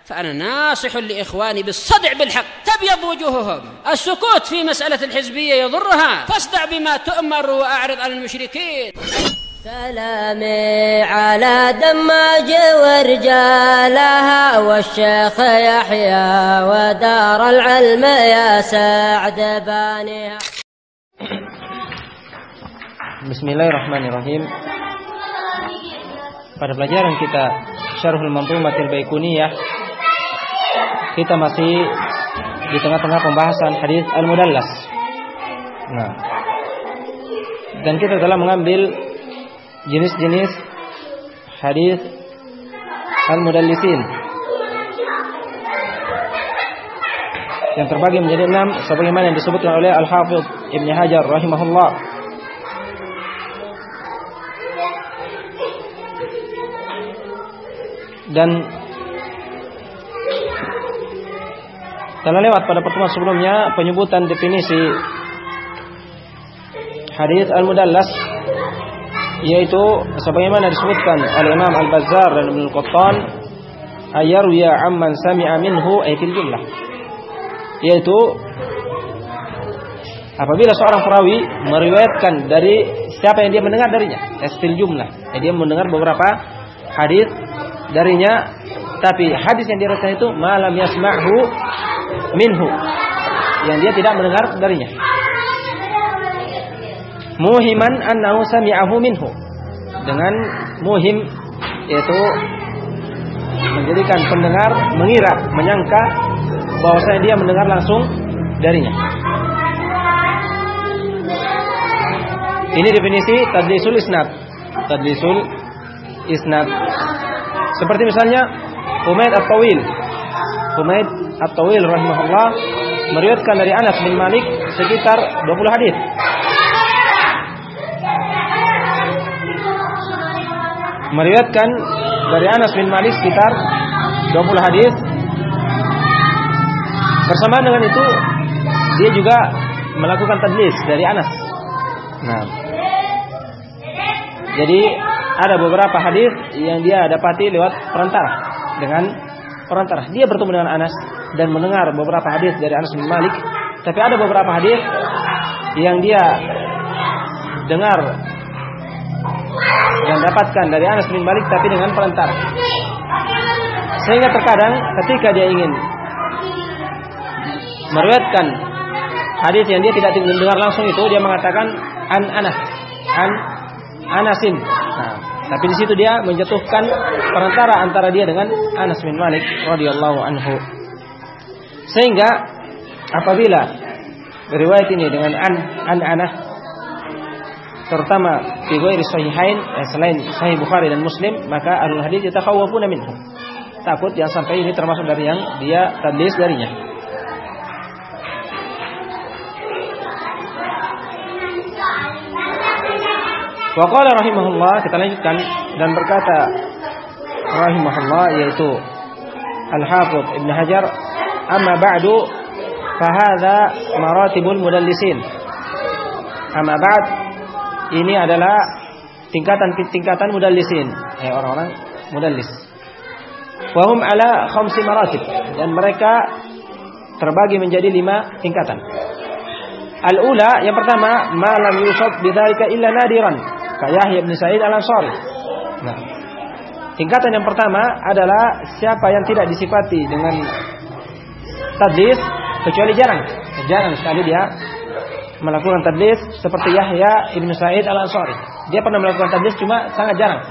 فأنا ناصح لإخواني بالصدع بالحق تبيض وجوههم. السكوت في مسألة الحزبية يضرها، فاصدع بما تؤمر وأعرض عن المشركين. سلامي على دماج ورجالها والشيخ يحيى ودار العلم يا سعد بانيها. Bismillahirrahmanirrahim. Pada pelajaran kita Syarhul Manzumatil Baiquniyah, kita masih di tengah-tengah pembahasan hadis Al-Mudallas. Nah, dan kita telah mengambil jenis-jenis hadis Al-Mudallisin yang terbagi menjadi 6 sebagaimana yang disebutkan oleh Al-Hafidz Ibnu Hajar rahimahullah. Dan telah lewat pada pertemuan sebelumnya penyebutan definisi hadis Al-Mudallas, yaitu sebagaimana disebutkan oleh Imam Al-Bazzar dan Ibnu Qattan, ayarwiya amman sami'a minhu ayatil jumlah, yaitu apabila seorang perawi meriwayatkan dari siapa yang dia mendengar darinya, ayatil jumlah, dia mendengar beberapa hadis darinya, tapi hadis yang diriwayatkan itu malam yasma'hu minhu, yang dia tidak mendengar darinya. Muhiman annahu sami'ahu minhu, dengan muhim yaitu menjadikan pendengar mengira, menyangka bahwasanya dia mendengar langsung darinya. Ini definisi tadlisul isnad. Tadlisul isnad seperti misalnya Humaid At-Tawil rahimahullah meriwayatkan dari Anas bin Malik sekitar 20 hadis. Meriwayatkan dari Anas bin Malik sekitar 20 hadis. Bersamaan dengan itu dia juga melakukan tadlis dari Anas. Nah, jadi ada beberapa hadis yang dia dapati lewat perantara, dengan perantara. Dia bertemu dengan Anas dan mendengar beberapa hadis dari Anas bin Malik, tapi ada beberapa hadis yang dia dengar dan dapatkan dari Anas bin Malik tapi dengan perantara. Sehingga terkadang ketika dia ingin meriwayatkan hadis yang dia tidak dengar langsung itu, dia mengatakan an Anasin. Nah, tapi di situ dia menjatuhkan perantara antara dia dengan Anas bin Malik radhiyallahu anhu. Sehingga apabila riwayat ini dengan an terutama fi ghairi sahihain, selain sahih Bukhari dan Muslim, maka ahlul hadis yatakhawwafuna minhu. Takut yang sampai ini termasuk dari yang dia tadlis darinya. Wa qala rahimahullah, kita lanjutkan, dan berkata rahimahullah yaitu Al-Hafidz Ibnu Hajar, amma ba'du fa hadza maratibul mudallisin. Amma ba'd, ini adalah tingkatan mudallisin, orang-orang mudallis. Wa hum ala 5 maratib, dan mereka terbagi menjadi 5 tingkatan. Al-ula, yang pertama, ma lam yusab bidzalika illa nadiran, ka Yahya bin Sa'id Al-Ansari. Nah, tingkatan yang pertama adalah siapa yang tidak disifati dengan tadlis kecuali jarang sekali dia melakukan tadlis, seperti Yahya bin Sa'id Al-Ansari. Dia pernah melakukan tadlis cuma sangat jarang.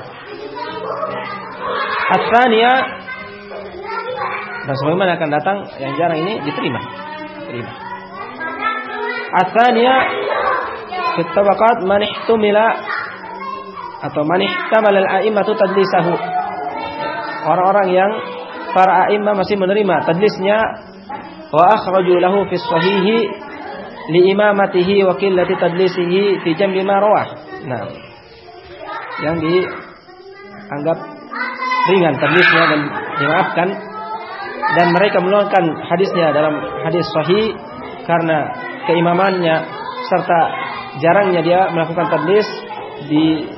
Ats-tsaniyah, dan sebagaimana akan datang yang jarang ini diterima. Ats-tsaniyah fi tabaqat man ihtumila atau man ihtamala al-a'immatu tadlisahu. Orang-orang yang para a'immah masih menerima tadlisnya, wa akhraju lahu fi sahihi li imamatihi wa qillati tadlisihi fi jam'i ma rawah. Nah, yang dianggap ringan tadlisnya dan dimaafkan, dan mereka mengeluarkan hadisnya dalam hadis sahih karena keimamannya serta jarangnya dia melakukan tadlis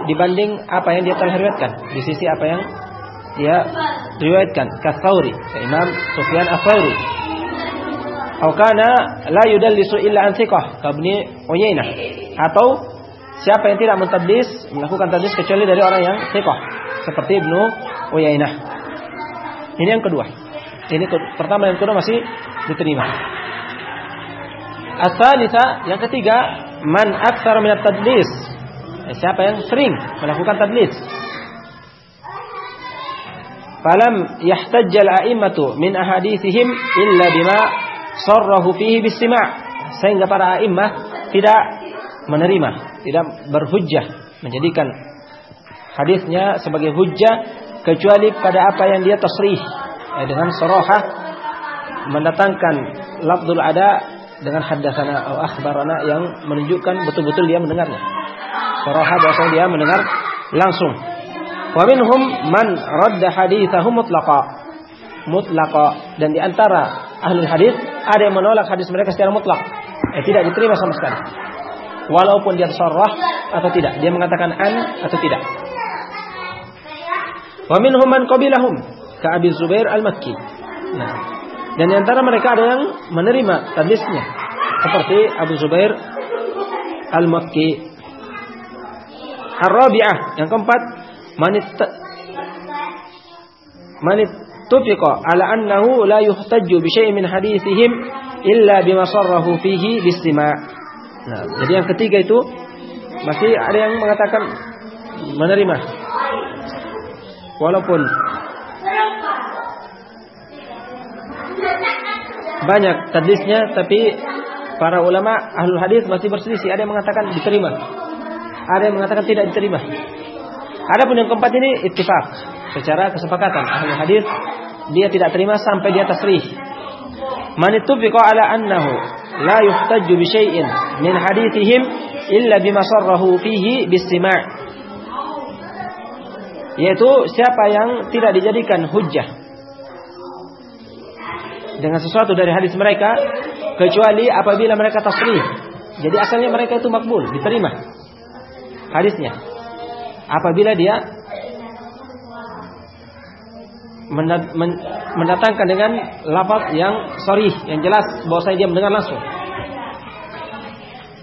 dibanding apa yang dia telah riwayatkan, di sisi apa yang dia riwayatkan Katsauri, Imam Sufyan Ats-Tsauri. Atau kana la yudallisu illa an thiqah, kabni Uyainah. Atau siapa yang tidak mentadlis, melakukan tadlis kecuali dari orang yang thiqah, seperti Ibnu Uyainah. Ini yang kedua. Ini pertama, yang kedua masih diterima. Ats-tsalitsah, yang ketiga, man aktsara min at-tadlis. Siapa yang sering melakukan tadlis. Falam yahtajjal a'immatu min ahaditsihim illa bima sarrahu fihi bis-sima'. Sehingga para a'immah tidak menerima, tidak berhujjah, menjadikan hadisnya sebagai hujjah kecuali pada apa yang dia tasrih, dengan sarahah, mendatangkan lafdzul ada dengan haddatsana atau akhbarana yang menunjukkan betul-betul dia mendengarnya. Sarahah bahasa dia mendengar langsung. Wa minhum man radda haditsahu mutlaqa. Dan di antara ahlul hadis ada yang menolak hadis mereka secara mutlak, tidak diterima sama sekali. Walaupun dia sarah atau tidak, dia mengatakan an atau tidak. Wa minhum man qabilahum ka Abi Zubair Al-Makki. Nah, dan di antara mereka ada yang menerima tadlisnya, seperti Abu Zubair Al-Makki. Ar-rabi'ah, yang keempat, manit tufiqa ala annahu la yuhtajju bi syai'in min haditsihim illa bima sarrahu fihi bis-sima'. Nah, jadi yang ketiga itu masih ada yang mengatakan menerima, walaupun banyak tadlisnya, tapi para ulama ahlul hadis masih berselisih. Ada yang mengatakan diterima, ada yang mengatakan tidak diterima. Adapun yang keempat ini ittifaq, secara kesepakatan ahlul hadis dia tidak terima sampai dia tasrih. Man ittafaqa ala annahu la yuhtajju bi syai'in min haditsihim illa bima sarrahu fihi bis-sima'. Yaitu siapa yang tidak dijadikan hujjah dengan sesuatu dari hadis mereka kecuali apabila mereka tasrih. Jadi asalnya mereka itu makbul, diterima hadisnya apabila dia mendatangkan dengan lafaz yang sharih, yang jelas bahwa dia mendengar langsung.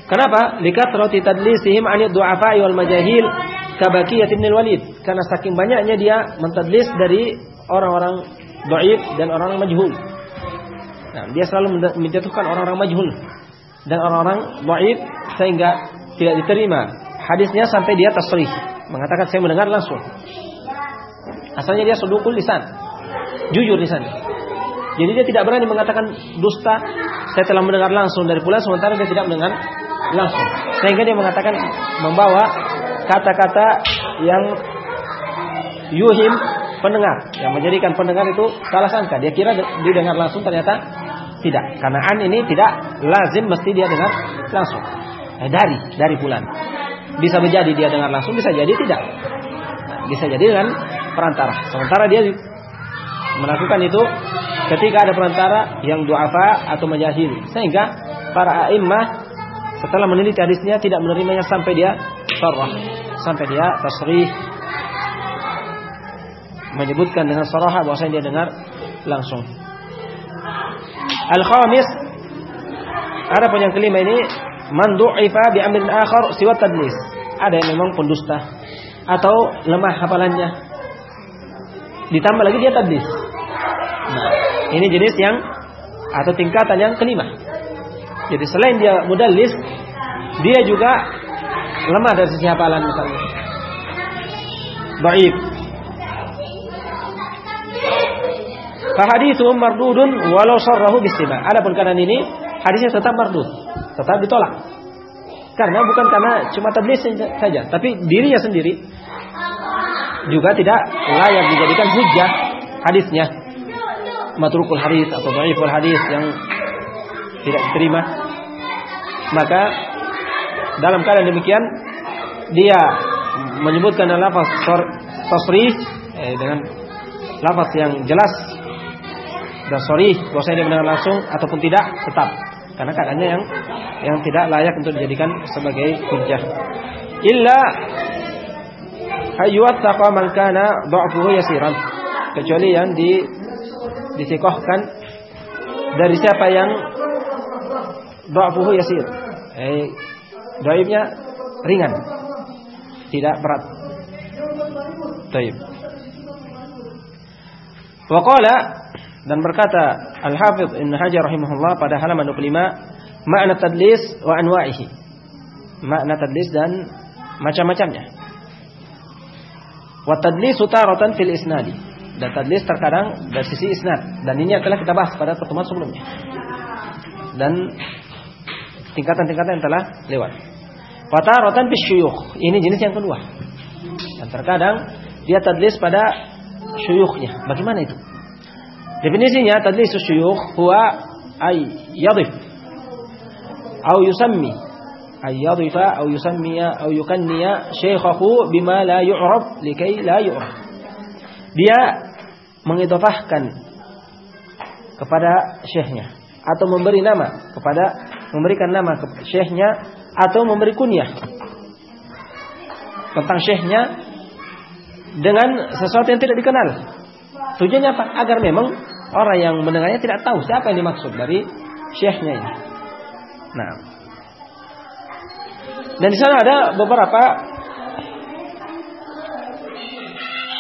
Kenapa? Likatrati tadlisihim anid du'afa'i wal majahil kabaqiyat ibn al-Walid. Karena saking banyaknya dia mentadlis dari orang-orang dhaif dan orang-orang majhul. Nah, dia selalu menjatuhkan orang-orang majhul dan orang-orang dhaif sehingga tidak diterima hadisnya sampai dia tasrih, mengatakan saya mendengar langsung. Asalnya dia sudukul lisan, jujur lisannya. Jadi dia tidak berani mengatakan dusta, saya telah mendengar langsung dari fulan, sementara dia tidak mendengar langsung. Sehingga dia mengatakan, membawa kata-kata yang yuhim pendengar, yang menjadikan pendengar itu salah sangka. Dia kira didengar langsung, ternyata tidak. Karena an ini tidak lazim mesti dia dengar langsung. Dari fulan. Bisa menjadi dia dengar langsung, bisa jadi tidak. Nah, bisa jadi dengan perantara. Sementara dia melakukan itu ketika ada perantara yang du'afa atau majahil. Sehingga para a'immah setelah meneliti hadisnya tidak menerimanya sampai dia sarah, sampai dia tasrih, menyebutkan dengan sarahah bahwasanya dia dengar langsung. Al-khamis, ada pun yang kelima ini, man du'ifa bi amrin akhar siwa tadlis. Ada yang memang pendusta atau lemah hafalannya, ditambah lagi dia tadlis. Nah, ini jenis yang atau tingkatan yang kelima. Jadi selain dia mudallis, dia juga lemah dari sisi hafalan misalnya, dhaif. Fa haditsuhum mardudun walau sarrahu bis-sima'. Adapun keadaan ini hadisnya tetap mardud, tetap ditolak. Karena bukan karena cuma tadlis saja, tapi dirinya sendiri juga tidak layak dijadikan hujjah hadisnya. Matrukul hadis atau dhaiful hadis yang tidak diterima. Maka dalam keadaan demikian dia menyebutkan lafaz tasrih dengan lafaz yang jelas dan sharih bahwasanya dia mendengar langsung ataupun tidak, tetap karena keadaannya yang tidak layak untuk dijadikan sebagai hujjah. Illa ayyuwattaqa man kana dha'fuhu yasiran. kecuali yang disikohkan dari siapa yang dha'fuhu yasir. Dhaifnya ringan, tidak berat. Baik. Wa qala, dan berkata Al-Hafidz Ibnu Hajar rahimahullah pada halaman 25, makna tadlis wa anwa'ihi. Makna tadlis dan macam-macamnya. Wa tadlis taratan fil isnadi. Dan tadlis terkadang dari sisi isnad, dan ini telah kita bahas pada pertemuan sebelumnya. Dan tingkatan-tingkatan yang telah lewat. Wa taratan bis syuyukh. Ini jenis yang kedua. Dan terkadang dia tadlis pada syuyukhnya. Bagaimana itu? Definisinya tadlis syuyukh huwa ay yadhif atau yusammi, ay yadhifa atau yusammiya atau yukanniya syaikhahu bima la yu'raf likai la yu'raf. Dia mengidhafahkan kepada syekhnya atau memberikan nama kepada syekhnya atau memberi kunyah tentang syekhnya dengan sesuatu yang tidak dikenal. Tujuannya apa? Agar memang orang yang mendengarnya tidak tahu siapa yang dimaksud dari syekhnya ini. Nah, dan di sana ada beberapa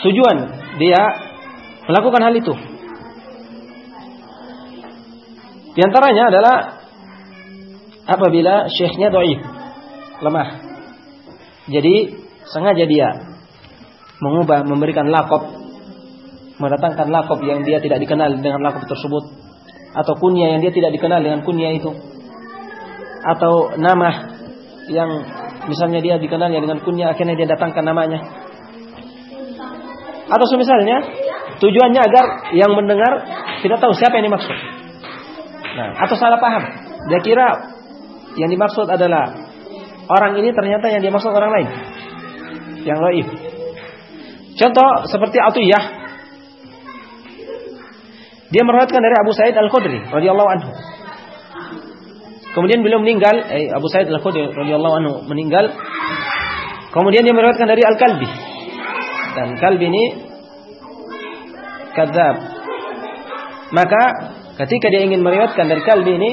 tujuan dia melakukan hal itu. Di antaranya adalah apabila syekhnya dhaif, lemah. Jadi sengaja dia memberikan laqab, mendatangkan laqab yang dia tidak dikenal dengan laqab tersebut, atau kunyah yang dia tidak dikenal dengan kunyah itu, atau nama yang misalnya dia dikenalnya dengan kunyah, akhirnya dia datangkan namanya, atau semisalnya tujuannya agar yang mendengar tidak tahu siapa yang dimaksud. Nah, atau salah paham, dia kira yang dimaksud adalah orang ini, ternyata yang dimaksud orang lain yang dhaif. Contoh seperti Atiyah, dia meriwayatkan dari Abu Sa'id Al-Khudri radhiyallahu anhu. Kemudian beliau meninggal, Abu Sa'id Al-Khudri radhiyallahu anhu meninggal. Kemudian dia meriwayatkan dari Al-Kalbi. Dan Kalbi ini kadzab. Maka ketika dia ingin meriwayatkan dari Kalbi ini,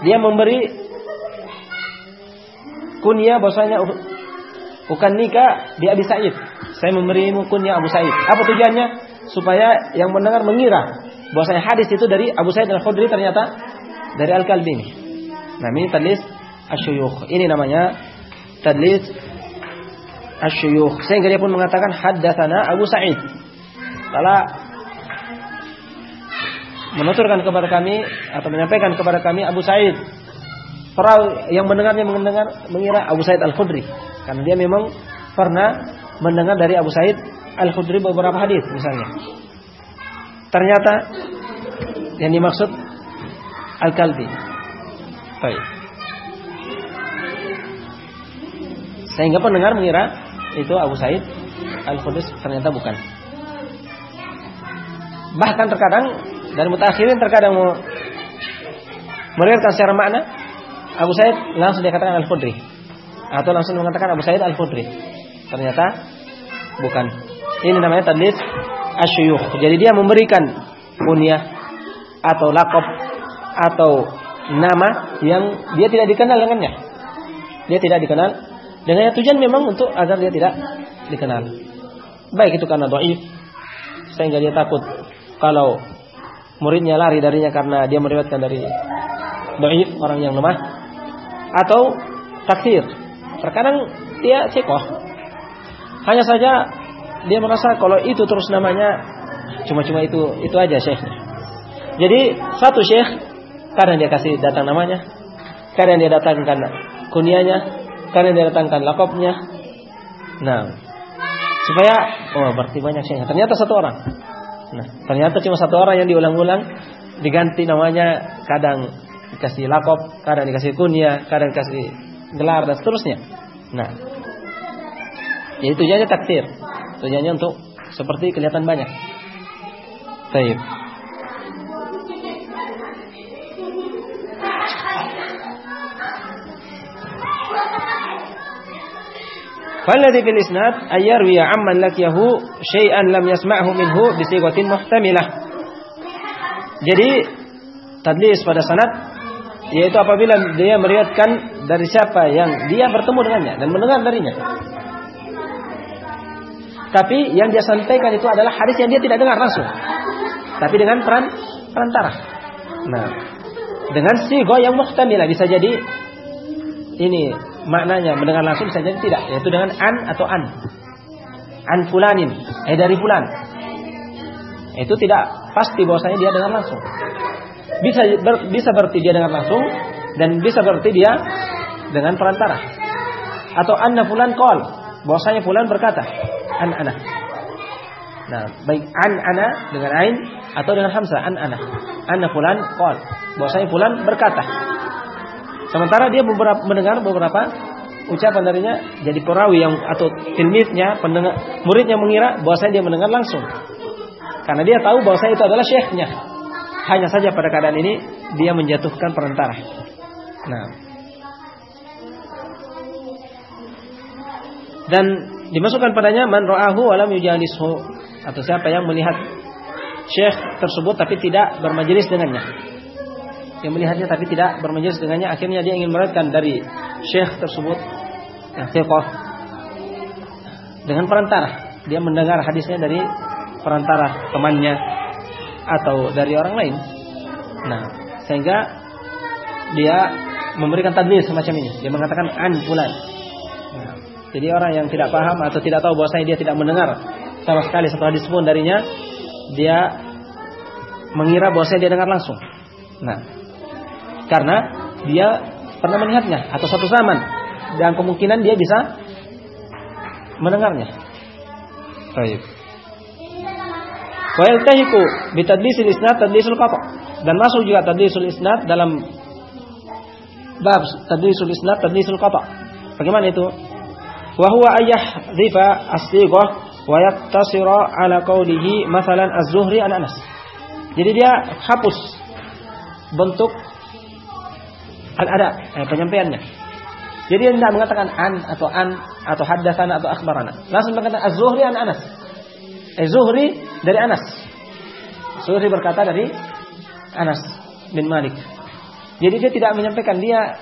dia memberi kunyah bahwasanya bukan nikah di Abi Sa'id. Saya memberimu kunyah Abu Sa'id. Apa tujuannya? Supaya yang mendengar mengira bahwasanya hadis itu dari Abu Sa'id Al-Khudri, ternyata dari Al-Kalbi ini. Nah, ini tadlis asyuyukh. Ini namanya tadlis asyuyukh. Sehingga dia pun mengatakan haddatsana Abu Sa'id. Telah menuturkan kepada kami atau menyampaikan kepada kami Abu Sa'id. Perawi yang mendengarnya mengira Abu Sa'id Al-Khudri, karena dia memang pernah mendengar dari Abu Sa'id Al-Khudri beberapa hadis misalnya. Ternyata yang dimaksud Al-Kalbi. Baik. Sehingga pendengar mengira itu Abu Sa'id Al-Khudri, ternyata bukan. Bahkan terkadang dari mutakhirin terkadang meriwayatkan secara makna Abu Sa'id langsung dikatakan Al-Khudri, atau langsung mengatakan Abu Sa'id Al-Khudri, ternyata bukan. Ini namanya tadlis asyuyukh. Jadi dia memberikan kunyah atau laqab atau nama yang dia tidak dikenal dengannya. Dia tidak dikenal dengannya, tujuan memang untuk agar dia tidak dikenal. Baik itu karena dhaif, sehingga dia takut kalau muridnya lari darinya karena dia meriwayatkan dari dhaif, orang yang lemah, atau taksir. Terkadang dia sikoh, hanya saja dia merasa kalau itu terus namanya cuma-cuma itu aja syekhnya. Jadi satu syekh, kadang dia kasih datang namanya, kadang dia datangkan kunyahnya, kadang dia datangkan laqabnya. Nah, supaya berarti banyak syekhnya, ternyata satu orang. Nah, ternyata cuma satu orang yang diulang-ulang, diganti namanya, kadang dikasih laqab, kadang dikasih kunyah, kadang dikasih gelar dan seterusnya. Nah, jadi tujuannya taksir, tujuannya untuk seperti kelihatan banyak. Baik. Falladhi fil isnad ayyarwi amman lakiyahu syai'an lam yasma'hu minhu bi sighatin muhtamilah. Jadi tadlis pada sanad yaitu apabila dia meriwayatkan dari siapa yang dia bertemu dengannya dan mendengar darinya. Tapi yang dia sampaikan itu adalah hadis yang dia tidak dengar langsung. Tapi dengan perantara. Nah, dengan sigha yang muhtamilah, bisa jadi ini maknanya mendengar langsung, bisa jadi tidak, yaitu dengan an atau an fulanin, dari fulan. Itu tidak pasti bahwasanya dia dengar langsung. Bisa berarti dia dengar langsung dan bisa berarti dia dengan perantara. Atau anna fulan qol, bahwasanya fulan berkata, an ana. Nah, baik an ana dengan ain atau dengan hamzah, an ana. Anna fulan qol, bahwasanya fulan berkata. Sementara dia mendengar beberapa ucapan darinya, jadi perawi yang atau tilmidnya, muridnya mengira bahwasanya dia mendengar langsung. Karena dia tahu bahwasanya itu adalah syekhnya. Hanya saja pada keadaan ini dia menjatuhkan perantara. Nah, dan dimasukkan padanya man ra'ahu wa lam yujalishu, atau siapa yang melihat syekh tersebut tapi tidak bermajelis dengannya. Yang melihatnya tapi tidak bermajelis dengannya, akhirnya dia ingin meriwayatkan dari syekh tersebut yang thiqah dengan perantara. Dia mendengar hadisnya dari perantara temannya atau dari orang lain. Nah, sehingga dia memberikan tadlis semacam ini. Dia mengatakan an fulan. Nah, jadi orang yang tidak paham atau tidak tahu bahwasanya dia tidak mendengar sama sekali satu hadis pun darinya, dia mengira bahwasanya dia dengar langsung. Nah, karena dia pernah melihatnya atau satu zaman dan kemungkinan dia bisa mendengarnya. Baik. Wa yaltahiqu bi tadlisil isnad tadlisul qata', dan masuk juga tadlisul isnad dalam bab tadlisul isnad tadlisul qata'. Bagaimana itu? Wa huwa ayyahdzifa as-sighah wa yaktasira ala qawlihi masalan az-Zuhri an Anas. Jadi dia hapus bentuk al-ada, penyampaiannya. Jadi dia tidak mengatakan an atau haddatsana atau akhbarana. Langsung mengatakan az-Zuhri an Anas. Zuhri dari Anas. Zuhri berkata dari Anas bin Malik. Jadi dia tidak menyampaikan dia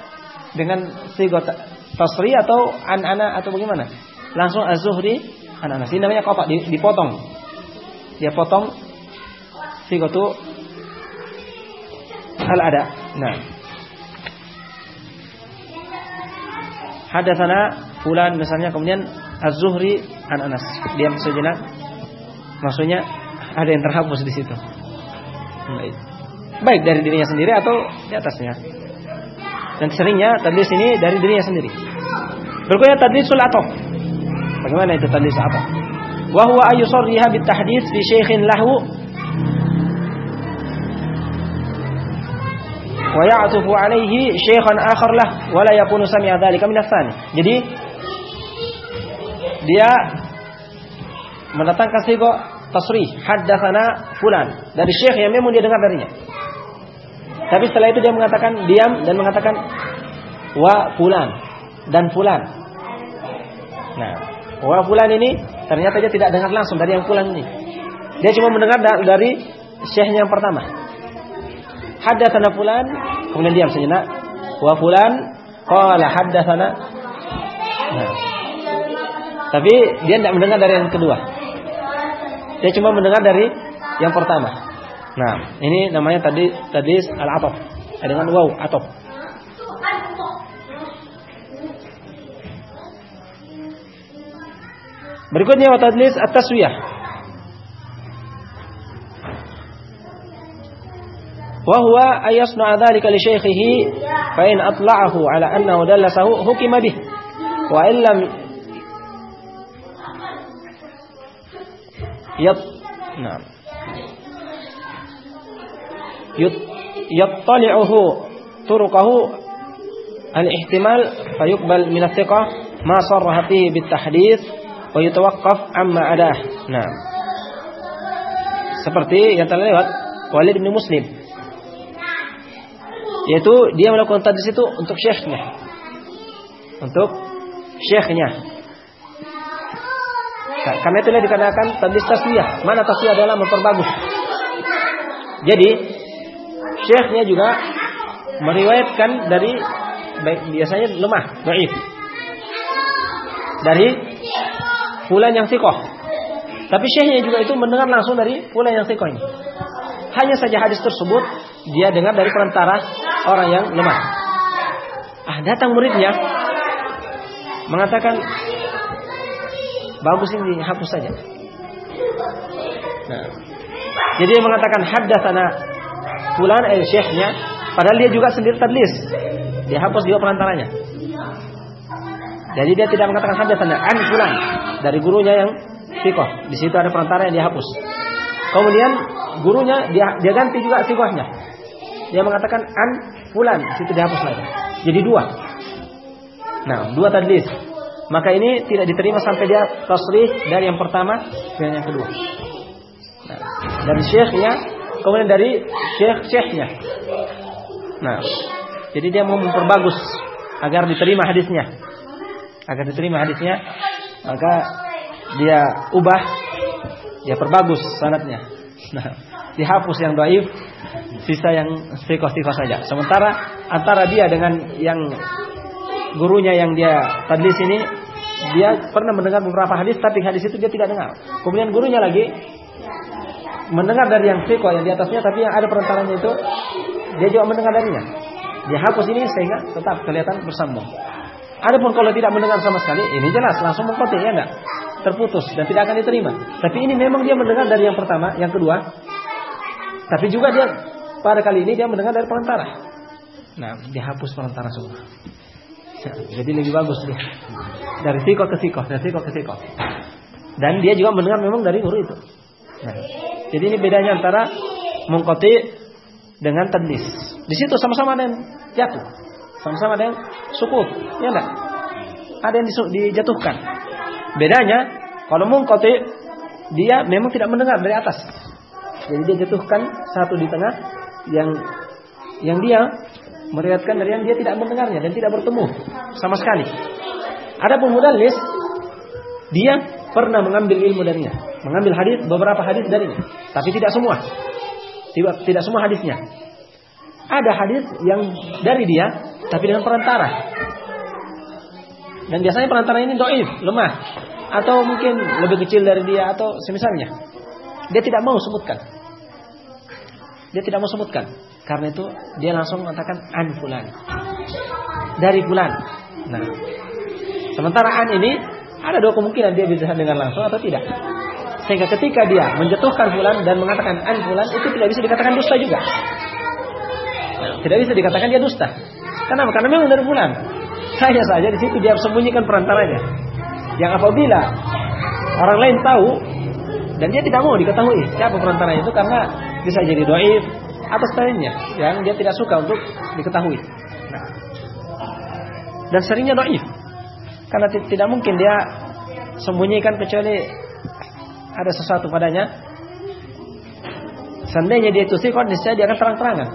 dengan sighah tasri atau an-ana atau bagaimana. Langsung az-Zuhri an Anas. Ini namanya qata', dipotong. Dia potong sighah itu al-ada. Nah, hadatsana fulan misalnya, kemudian az-Zuhri an Anas. Diam sejenak. Maksudnya ada yang terhapus di situ. Baik dari dirinya sendiri atau di atasnya. Dan seringnya tadlis ini dari dirinya sendiri. Berikutnya tadlisul ataf. Bagaimana itu tadlisul ataf? Wa huwa ayusarriha bit tahdits fi syaikhin lahu wa ya'tufu alaihi syaikhan akhar lah wa la yakunu sami'a dzalika min ats-tsani. Jadi dia mendatangkan sighah tasrih, haddatsana fulan, dari syekh yang memang dia dengar darinya. Tapi setelah itu dia mengatakan diam dan mengatakan wa fulan dan fulan. Nah, wa fulan ini ternyata dia tidak dengar langsung dari yang fulan ini. Dia cuma mendengar dari syekhnya yang pertama. Haddatsana fulan, kemudian diam sejenak. Wa fulan qala haddatsana. Nah, tapi dia tidak mendengar dari yang kedua. Dia cuma mendengar dari yang pertama. Nah, ini namanya tadlis al-ataf. Dengan waw ataf. Berikutnya wa tadlis at-taswiyah. Wa huwa ayasna'a dzalika li syaikhihi fa in atla'ahu ala annahu dallasahu hukima bih wa in lam yattali'uhu turuqahu al-ihtimal fayuqbal min ats-thiqah ma sarraha fihi bit-tahdits wa yatawaqqaf amma adah. Nah, seperti yang telah lewat Walid bin Muslim, yaitu dia melakukan tadlis itu untuk syekhnya. Karena itulah dikatakan tadlis taswiyah. Mana taswiyah adalah memperbagus. Jadi syekhnya juga meriwayatkan dari biasanya lemah, dhaif. Dari fulan yang thiqah. Tapi syekhnya juga itu mendengar langsung dari fulan yang thiqah ini. Hanya saja hadis tersebut dia dengar dari perantara orang yang lemah. Datang muridnya mengatakan bagus ini dihapus saja. Nah, jadi dia mengatakan haddatsana fulan syekhnya, padahal dia juga sendiri tadlis. Dia hapus juga perantaranya. Jadi dia tidak mengatakan haddatsana an fulan dari gurunya yang thiqah. Di situ ada perantara yang dia hapus. Kemudian gurunya dia ganti juga thiqahnya. Dia mengatakan an fulan, di situ dihapus lagi. Jadi dua. Nah, dua tadlis. Maka ini tidak diterima sampai dia tasrih dari yang pertama dan yang kedua. Nah, dari syekhnya, kemudian dari syekhnya. Nah, jadi dia mau memperbagus agar diterima hadisnya. Agar diterima hadisnya, maka dia ubah, dia perbagus sanadnya. Nah, dihapus yang dhaif, sisa yang thiqah saja. Sementara antara dia dengan yang gurunya yang dia tadlis ini, dia pernah mendengar beberapa hadis, tapi hadis itu dia tidak dengar. Kemudian gurunya lagi mendengar dari yang thiqah yang di atasnya, tapi yang ada perantaranya itu dia juga mendengar darinya. Dia hapus ini sehingga tetap kelihatan bersambung. Adapun kalau tidak mendengar sama sekali, ini jelas langsung mengkotik, ya enggak? Terputus dan tidak akan diterima. Tapi ini memang dia mendengar dari yang pertama, yang kedua. Tapi juga dia pada kali ini dia mendengar dari perantara. Nah, dihapus perantara semua. Jadi lebih bagus dia. Dari thiqah ke thiqah, dari thiqah ke thiqah. Dan dia juga mendengar memang dari guru itu. Nah, jadi ini bedanya antara munqati dengan tadlis. Di situ sama-sama ada yang jatuh, sama-sama ada yang sukut, ya enggak? Ada yang dijatuhkan. Bedanya kalau munqati dia memang tidak mendengar dari atas. Jadi dia jatuhkan satu di tengah yang dia meriwayatkan dari yang dia tidak mendengarnya dan tidak bertemu sama sekali. Adapun mudallis dia pernah mengambil ilmu darinya, mengambil hadis, beberapa hadis darinya, tapi tidak semua. Tidak semua hadisnya. Ada hadis yang dari dia tapi dengan perantara. Dan biasanya perantara ini dhaif, lemah, atau mungkin lebih kecil dari dia atau semisalnya. Dia tidak mau sebutkan. Dia tidak mau sebutkan. Karena itu dia langsung mengatakan an fulan. Dari fulan. Nah, sementara an ini ada dua kemungkinan dia bisa dengar langsung atau tidak. Sehingga ketika dia menjatuhkan fulan dan mengatakan an fulan, itu tidak bisa dikatakan dusta juga. Nah, tidak bisa dikatakan dia dusta. Kenapa? Karena memang dari fulan. Hanya saja di situ dia sembunyikan perantaranya. Yang apabila orang lain tahu dan dia tidak mau diketahui siapa perantaranya itu, karena bisa jadi dhaif atau lainnya yang dia tidak suka untuk diketahui. Nah, dan seringnya dhaif. Karena tidak mungkin dia sembunyikan kecuali ada sesuatu padanya. Seandainya dia itu thiqah, niscaya dia akan terang-terangan.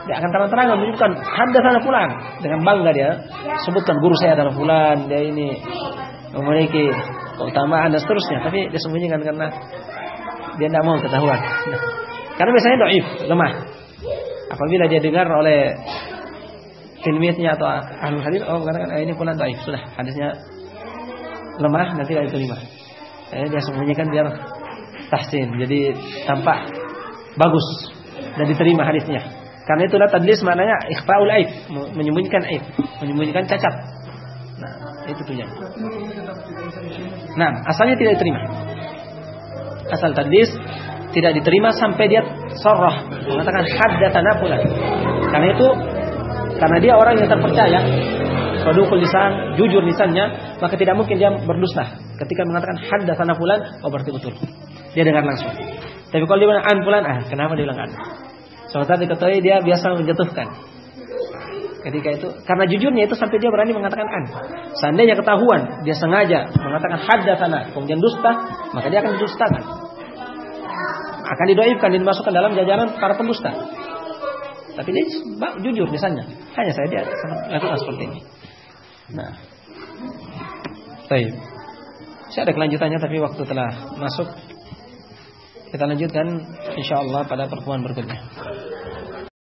Dia akan terang-terangan menunjukkan haddatsana fulan, dengan bangga dia sebutkan guru saya adalah fulan, dia ini memiliki keutamaan dan seterusnya. Tapi dia sembunyikan karena dia tidak mau ketahuan. Nah, karena biasanya dhaif, lemah. Apabila dia dengar oleh tilmidnya atau ahli hadis, mengatakan ini fulan dhaif, sudah hadisnya lemah, nanti tidak diterima. Dia sembunyikan biar tahsin, jadi tampak bagus dan diterima hadisnya. Karena itulah tadlis maknanya ikhfaul aib, menyembunyikan aib, menyembunyikan cacat. Nah, itu tujuannya. Nah, asalnya tidak diterima. Asal tadlis tidak diterima sampai dia sharrah, mengatakan haddatsana fulan. Karena dia orang yang terpercaya, saduqul lisan, jujur lisannya, maka tidak mungkin dia berdusta. Ketika mengatakan haddatsana fulan, berarti betul. Dia dengar langsung. Tapi kalau dia bilang an fulan, kenapa dia bilang an? Sementara diketahui dia biasa menjatuhkan. Ketika itu, karena jujurnya itu sampai dia berani mengatakan an. Seandainya ketahuan dia sengaja mengatakan haddatsana, kemudian dusta, maka dia akan didustakan. Akan didoifkan dan dimasukkan dalam jajaran para pendusta. Tapi dia jujur misalnya, hanya saya dia lakukan seperti ini. Nah, baik. Saya ada kelanjutannya tapi waktu telah masuk. Kita lanjutkan insyaallah pada pertemuan berikutnya.